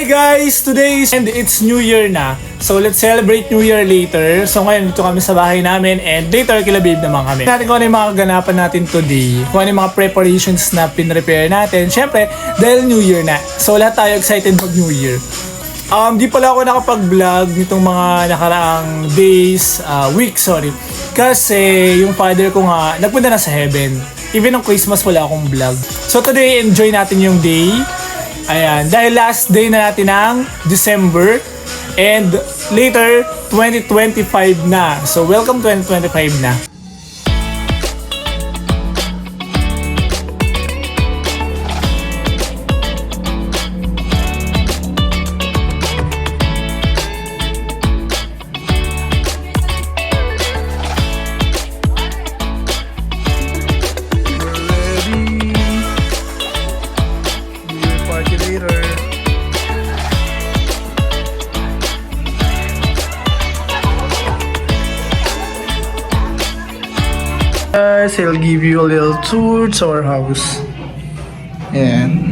guys! Today is and it's New Year na. So let's celebrate New Year later. So ngayon dito kami sa bahay namin and later kila babe naman kami. Natin kung ano yung mga ganapan natin today. Kung ano yung mga preparations na pinrepare natin. Siyempre, dahil New Year na. So lahat tayo excited mag New Year. Di pala ako nakapag-vlog nitong mga nakaraang days, Kasi yung father ko nga, nagpunta na sa heaven. Even ng Christmas wala akong vlog. So today, enjoy natin yung day. Ayan, dahil last day na natin ng December. And later, 2025 na. So welcome 2025 na. Guys, I'll give you a little tour to our house. Ayan.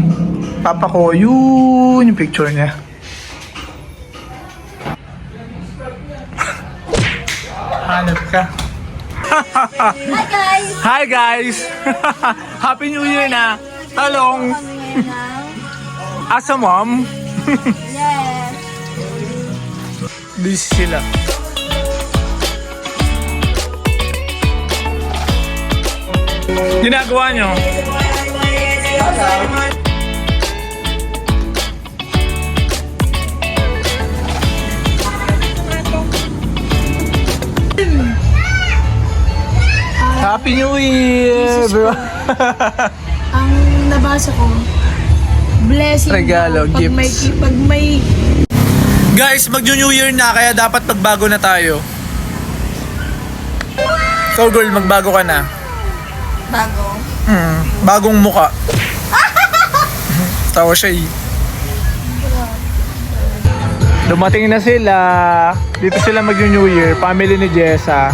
Papa ko, yun yung picture niya. Hanap ka. Hi guys! Hi guys! Happy New Year na! Talong! Asa mom? Yes! Busy sila. Ginagawa nyo? Happy New Year, bro! Ang nabasa ko, blessing Regalo, daw gifts. pag may Guys, mag-New Year na kaya dapat magbago na tayo. Ikaw girl, magbago ka na. bago. Bagong muka. Tawa siya eh. Dumating na sila. Dito sila mag-New Year. Family ni Jessa.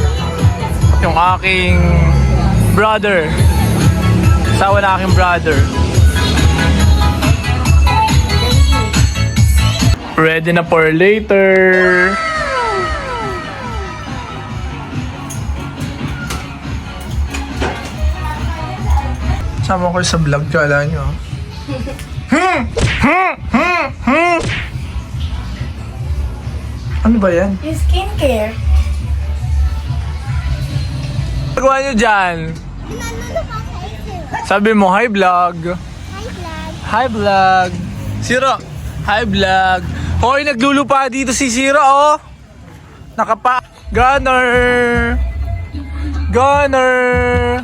Yung aking brother. Asawa na aking brother. Ready na for later. Sama ko sa vlog, kala nyo. Ano ba yan? Yung skincare. Pagawa nyo dyan. Sabi mo, hi vlog. Hi vlog. Siro. Hi vlog. Hoy, naglulupa dito si Siro, oh. Nakapa. Gunner. Gunner.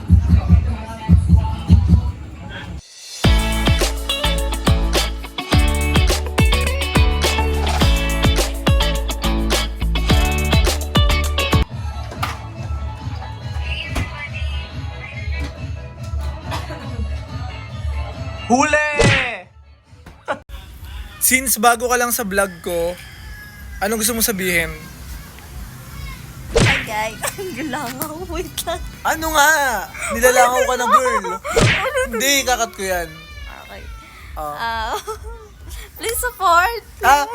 Huli! Since bago ka lang sa vlog ko, anong gusto mo sabihin? Hi guys! Ang galangaw. Wait lang. Ano nga? Nilalangaw ka ng girl. Hindi, kakat ko yan. Okay. Ah. Please support. Ah,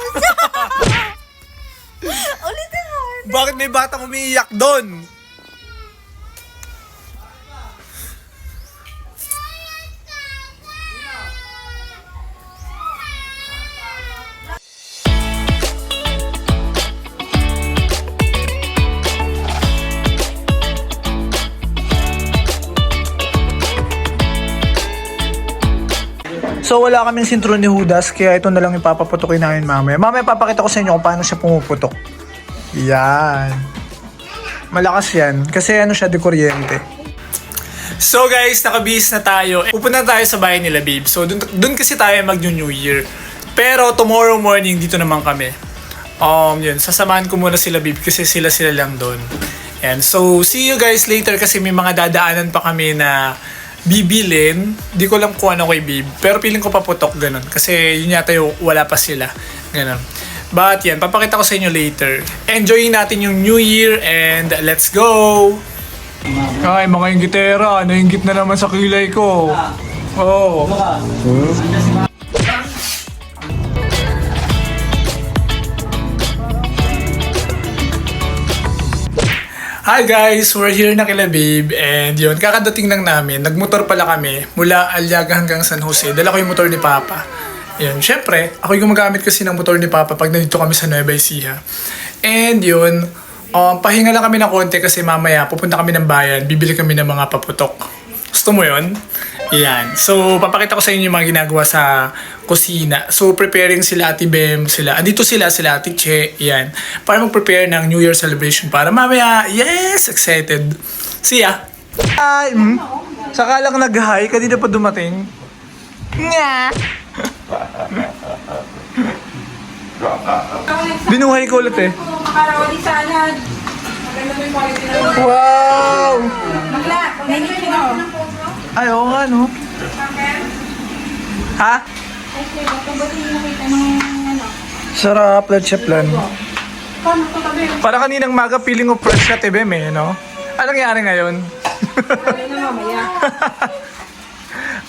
Ulitin mo. bakit may batang umiiyak doon? So wala kaming sintro ni Judas, kaya ito na lang ipapaputokin namin mamaya. Mamaya papakita ko sa inyo kung paano siya pumuputok. Yan. Malakas yan, kasi ano siya, de kuryente. So guys, nakabihis na tayo. Pupunta tayo sa bahay nila babe. So dun kasi tayo mag-New Year. Pero tomorrow morning dito naman kami. Yun, sasamahan ko muna sila babe kasi sila lang doon. And so see you guys later kasi may mga dadaanan pa kami na bibilin. Di ko lang kung ano kay babe. Pero feeling ko paputok ganun. Kasi yun yata yung wala pa sila. Ganun. But yan, papakita ko sa inyo later. Enjoyin natin yung New Year and let's go! Ay, mga inggitera. Nainggit na naman sa kilay ko. Oo. Hi guys! We're here na kila Babe and yun, kakadating lang namin. Nagmotor pala kami mula Aliaga hanggang San Jose. Dala ko yung motor ni Papa. Yun, syempre, ako yung gumagamit kasi ng motor ni Papa pag nandito kami sa Nueva Ecija. And yun, pahinga lang kami ng konti kasi mamaya pupunta kami ng bayan, bibili kami ng mga paputok. Gusto mo yun? Yan. So, papakita ko sa inyo yung mga ginagawa sa kusina. So, preparing sila Ate Bem, andito sila Ate Che, yan. Para mag-prepare ng New Year celebration para mamaya, yes, excited. See ya! Ay, saka lang nag-hi, kanina pa dumating. Nga! Binuhay ko ulit eh. Makarawali sana. Maganda mo yung quality na naman. Wow! Magla, nainig mo. Ay, oo nga, no? Ha? Ay, ba't ba yung nakita ng ano? Sarap, leche plan. Paano ito tabi? Para kaninang maga, feeling ko fresh ka, Tebem eh, no? Anong nangyari ngayon? Ano na mamaya?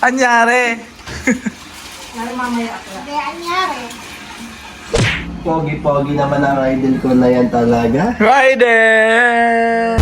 Anyari? Ano mamaya ako? Pogi-pogi naman ang idol ko na yan talaga. Ryder!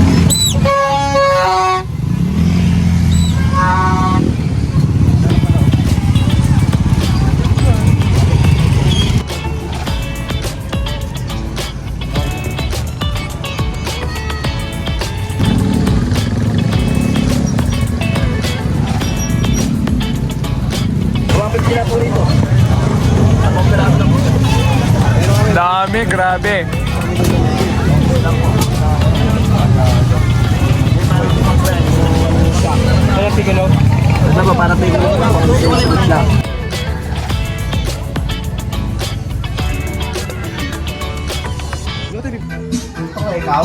Dami, grabe. Ano ba, para tingin mo lang. Ako, ikaw?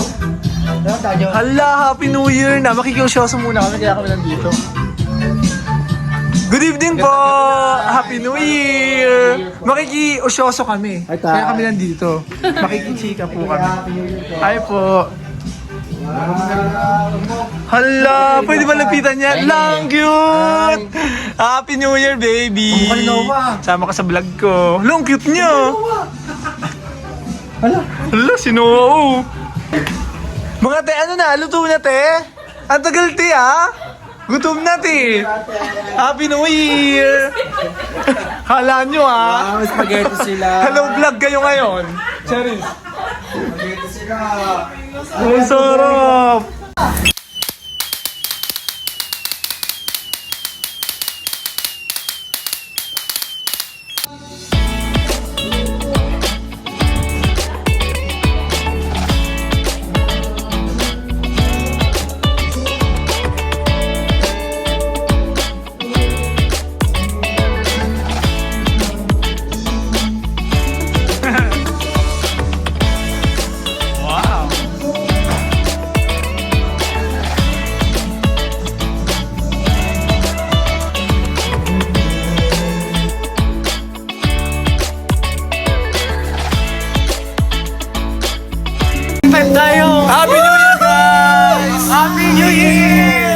Hala, Happy New Year na. Makikiusyoso muna kami, kaya kami nandito. Good evening po! Happy New Year! Makikiusyoso kami, kaya kami nandito. Makikichika po kami. Ay po. Hala, pwede ba lapitan yan? Lang cute! Happy New Year, baby! Sama ka sa vlog ko. Long cute niya! Hala, si Noah. Mga te, ano na? Luto na, te? Ang tagal, te, ha? Gutom na, te. Happy New Year! Hala nyo, ha? Spaghetti sila. Hello, vlog kayo ngayon. Charis. Spaghetti sila. Ang sarap! Tayo! Happy New Year, guys! Happy New Year!